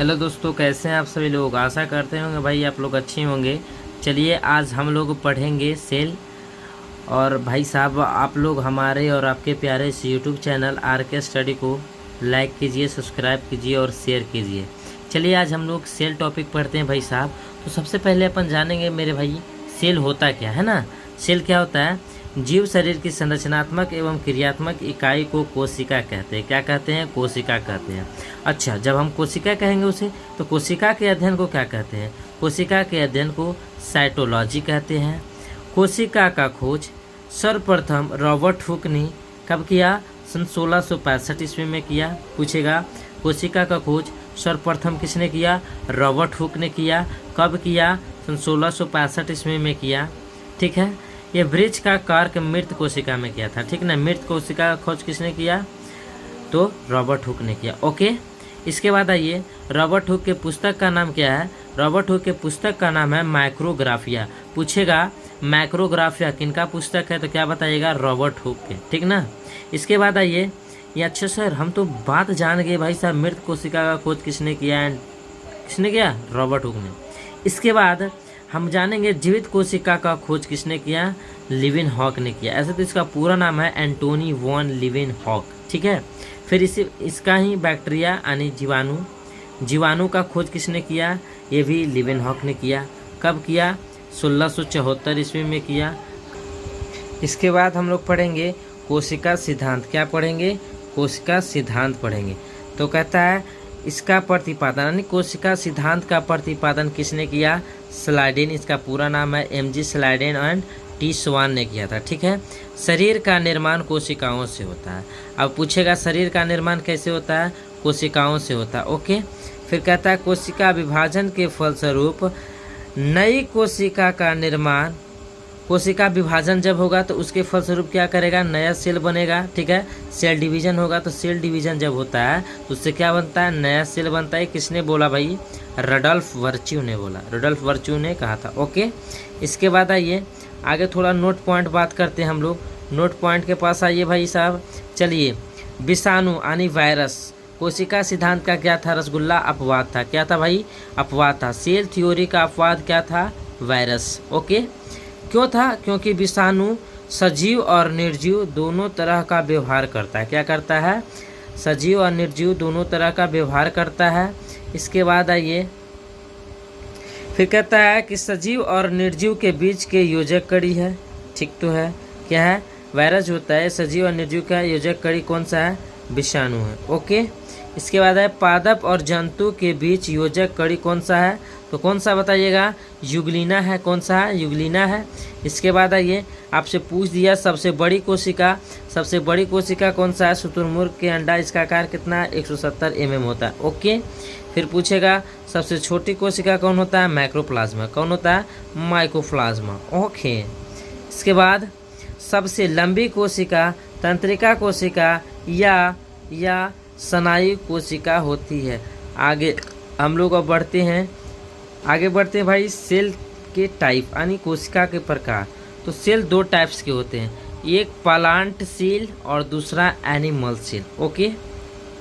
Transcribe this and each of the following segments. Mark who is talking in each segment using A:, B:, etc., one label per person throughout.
A: Hello दोस्तों, कैसे हैं आप सभी लोग। आशा करते होंगे भाई आप लोग अच्छे होंगे। चलिए आज हम लोग पढ़ेंगे सेल। और भाई साहब आप लोग हमारे और आपके प्यारे इस यूट्यूब चैनल आर के स्टडी को लाइक कीजिए, सब्सक्राइब कीजिए और शेयर कीजिए। चलिए आज हम लोग सेल टॉपिक पढ़ते हैं भाई साहब। तो सबसे पहले अपन जानेंगे मेरे भाई सेल होता क्या है ना। सेल क्या होता है? जीव शरीर की संरचनात्मक एवं क्रियात्मक इकाई को कोशिका कहते हैं। क्या कहते हैं? कोशिका कहते हैं। अच्छा, जब हम कोशिका कहेंगे उसे तो कोशिका के अध्ययन को क्या कहते हैं? कोशिका के अध्ययन को साइटोलॉजी कहते हैं। कोशिका का खोज सर्वप्रथम रॉबर्ट हुक ने कब किया? सन 1665 ईस्वी में किया। पूछेगा कोशिका का खोज सर्वप्रथम किसने किया? रॉबर्ट हुक ने किया। कब किया? सन 1665 ईस्वी में किया। ठीक है। ये वृक्ष का कार्य मृत कोशिका में किया था। ठीक ना। मृत कोशिका का खोज किसने किया? तो रॉबर्ट हुक ने किया। ओके। इसके बाद आइए, रॉबर्ट हुक के पुस्तक का नाम क्या है? रॉबर्ट हुक के पुस्तक का नाम है माइक्रोग्राफिया। पूछेगा माइक्रोग्राफिया किनका पुस्तक है? तो क्या बताइएगा? रॉबर्ट हुक के। ठीक ना। इसके बाद आइए, ये अच्छा सर हम तो बात जान गए भाई साहब, मृत कोशिका का खोज किसने किया? किसने किया? रॉबर्ट हुक ने। इसके बाद हम जानेंगे जीवित कोशिका का खोज किसने किया? लिविनहॉक ने किया। ऐसे तो इसका पूरा नाम है एंटोनी वॉन लिविनहॉक। ठीक है। फिर इसका ही बैक्टीरिया यानी जीवाणु का खोज किसने किया? ये भी लिविनहॉक ने किया। कब किया? 1674 ईस्वी में किया। इसके बाद हम लोग पढ़ेंगे कोशिका सिद्धांत। क्या पढ़ेंगे? कोशिका सिद्धांत पढ़ेंगे। तो कहता है इसका प्रतिपादन यानी कोशिका सिद्धांत का प्रतिपादन किसने किया? स्लाइडेन। इसका पूरा नाम है एमजी स्लाइडेन एंड टी स्वान ने किया था। ठीक है। शरीर का निर्माण कोशिकाओं से होता है। अब पूछेगा शरीर का निर्माण कैसे होता है? कोशिकाओं से होता है। ओके। फिर कहता है कोशिका विभाजन के फलस्वरूप नई कोशिका का निर्माण। कोशिका विभाजन जब होगा तो उसके फलस्वरूप क्या करेगा? नया सेल बनेगा। ठीक है। सेल डिवीजन होगा तो सेल डिवीजन जब होता है तो उससे क्या बनता है? नया सेल बनता है। किसने बोला भाई? रडोल्फ वर्च्यू ने बोला। रडोल्फ वर्च्यू ने कहा था। ओके। इसके बाद आइए आगे थोड़ा नोट पॉइंट बात करते हैं हम लोग। नोट पॉइंट के पास आइए भाई साहब। चलिए, विषाणु यानी वायरस कोशिका सिद्धांत का क्या था? रसगुल्ला अपवाद था। क्या था भाई? अपवाद था। सेल थ्योरी का अपवाद क्या था? वायरस। ओके। क्यों था? क्योंकि विषाणु सजीव और निर्जीव दोनों तरह का व्यवहार करता है। क्या करता है? सजीव और निर्जीव दोनों तरह का व्यवहार करता है। इसके बाद आइए, फिर कहता है कि सजीव और निर्जीव के बीच के योजक कड़ी है। ठीक तो है। क्या है? वायरस होता है। सजीव और निर्जीव का योजक कड़ी कौन सा है? विषाणु है। ओके। इसके बाद है पादप और जंतु के बीच योजक कड़ी कौन सा है? तो कौन सा बताइएगा? युगलिना है। कौन सा है? युगलिना है। इसके बाद आइए, आपसे पूछ दिया सबसे बड़ी कोशिका कौन सा है? शुतुरमुर्ग के अंडा। इसका आकार कितना है? 170 mm होता है। ओके। फिर पूछेगा सबसे छोटी कोशिका कौन होता है? माइक्रोप्लाज्मा। कौन होता है? माइक्रोप्लाज्मा। ओके। इसके बाद सबसे लंबी कोशिका तंत्रिका कोशिका या स्नायु कोशिका होती है। आगे हम लोग अब बढ़ते हैं भाई सेल के टाइप यानी कोशिका के प्रकार। तो सेल दो टाइप्स के होते हैं, एक प्लांट सेल और दूसरा एनिमल सेल।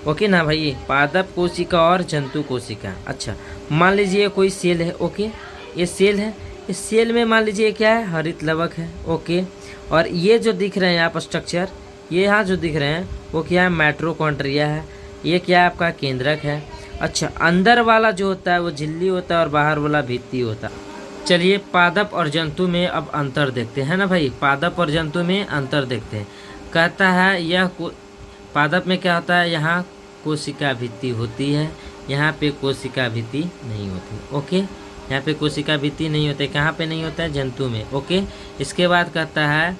A: ओके ना भाई? पादप कोशिका और जंतु कोशिका। अच्छा, मान लीजिए कोई सेल है। ओके। ये सेल है। इस सेल में मान लीजिए क्या है? हरित लवक है। ओके। और ये जो दिख रहे हैं आप स्ट्रक्चर, ये यहाँ जो दिख रहे हैं वो क्या है? माइटोकॉन्ड्रिया है। ये क्या है? आपका केंद्रक है। अच्छा, अंदर वाला जो होता है वो झिल्ली होता है और बाहर वाला भित्ति होता है। चलिए पादप और जंतु में अब अंतर देखते हैं ना भाई। पादप और जंतु में अंतर देखते हैं। कहता है यह पादप में क्या होता है? यहाँ कोशिका भित्ति होती है, यहाँ पे कोशिका भित्ति नहीं होती। ओके। यहाँ पे कोशिका भित्ति नहीं होती। कहाँ पे नहीं होता है? जंतु में। ओके। इसके बाद कहता है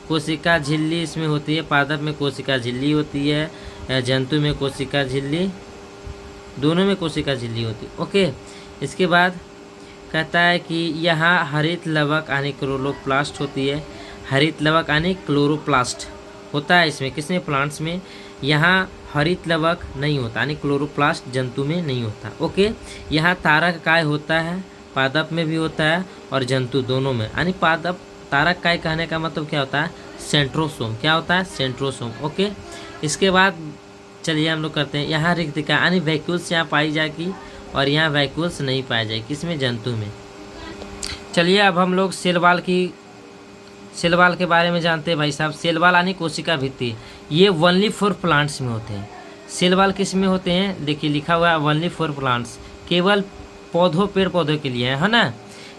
A: कोशिका झिल्ली इसमें होती है। पादप में कोशिका झिल्ली होती है, जंतु में कोशिका झिल्ली, दोनों में कोशिका झिल्ली होती है। ओके। इसके बाद कहता है कि यहाँ हरित लवक यानी क्लोरोप्लास्ट होती है। हरित लवक यानी क्लोरोप्लास्ट होता है इसमें। किसमें? प्लांट्स में। यहाँ हरित लवक नहीं होता यानी क्लोरोप्लास्ट जंतु में नहीं होता। ओके। यहाँ तारक काय होता है, पादप में भी होता है और जंतु दोनों में। यानी पादप तारक काय कहने का मतलब क्या होता है? सेंट्रोसोम। क्या होता है? सेंट्रोसोम। ओके। इसके बाद चलिए हम लोग करते हैं यहाँ रिक्तिका यानी वैक्यूल्स यहाँ पाई जाएगी और यहाँ वैक्यूल्स नहीं पाया जाए। किसमें? जंतु में। चलिए अब हम लोग सेल वाल के बारे में जानते हैं भाई साहब। सेल वाल यानी कोशिका भित्ति, ये ओनली फॉर प्लांट्स में होते हैं। सेल वाल किस में होते हैं? देखिए लिखा हुआ है ओनली फॉर प्लांट्स, केवल पौधों पेड़ पौधों के लिए है ना।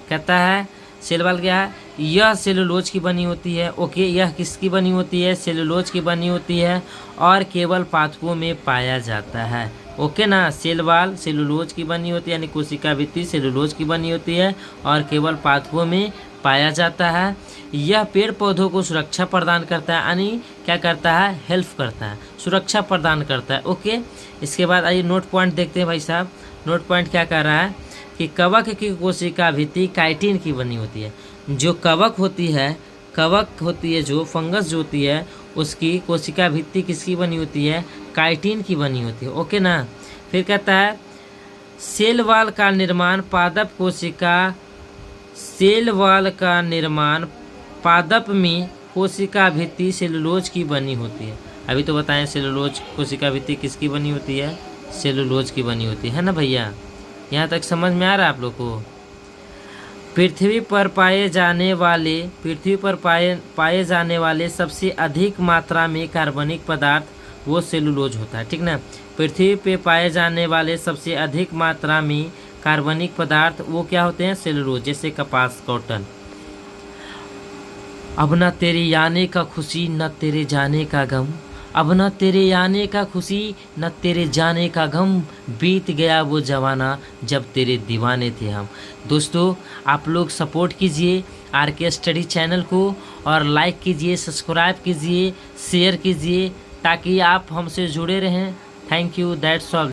A: कहता है सेल वाल क्या है? यह सेलुलोज की बनी होती है। ओके, यह किसकी बनी होती है? सेलुलोज की बनी होती है और केवल पादपों में पाया जाता है। ओके ना, सेल वाल सेलुलोज की बनी होती है यानी कोशिका भित्ति सेलुलोज की बनी होती है और केवल पादपों में पाया जाता है। यह पेड़ पौधों को सुरक्षा प्रदान करता है, यानी क्या करता है? हेल्प करता है, सुरक्षा प्रदान करता है। ओके, इसके बाद आइए नोट पॉइंट देखते हैं भाई साहब। नोट पॉइंट क्या कर रहा है कि कवक की कोशिका भित्ति काइटिन की बनी होती है। जो कवक होती है जो फंगस जो होती है उसकी कोशिका भित्ति किसकी बनी होती है? काइटिन की बनी होती है। ओके ना। फिर कहता है सेल वाल का निर्माण पादप में कोशिका भित्ति सेलुलोज की बनी होती है। अभी तो बताएं सेलुलोज कोशिका भित्ति किसकी बनी होती है? सेलुलोज की बनी होती है ना भैया। यहाँ तक समझ में आ रहा है आप लोग को? पृथ्वी पर पाए जाने वाले सबसे अधिक मात्रा में कार्बनिक पदार्थ वो सेलुलोज होता है। ठीक ना, पृथ्वी पे पाए जाने वाले सबसे अधिक मात्रा में कार्बनिक पदार्थ वो क्या होते हैं? सेलुलोज। जैसे कपास, कॉटन। अब न तेरे आने का खुशी न तेरे जाने का गम, अब न तेरे आने का खुशी न तेरे जाने का गम, बीत गया वो जमाना जब तेरे दीवाने थे हम। दोस्तों आप लोग सपोर्ट कीजिए RK स्टडी चैनल को और लाइक कीजिए, सब्सक्राइब कीजिए, शेयर कीजिए ताकि आप हमसे जुड़े रहें। Thank you, that's all.